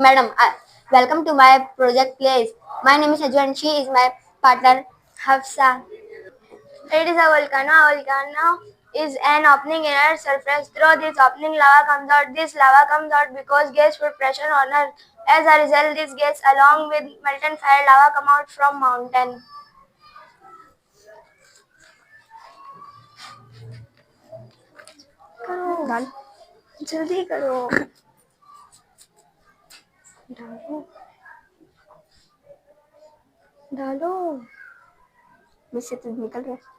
Madam, welcome to my project place. My name is Aju and she is my partner Hafsa. It is a volcano. A volcano is an opening in Earth's surface. Through this opening, lava comes out. This lava comes out because gas put pressure on Earth. As a result, this gas, along with molten fire, lava come out from mountain. करो डाल जल्दी करो डालो डालो मुझसे तो निकल रहा है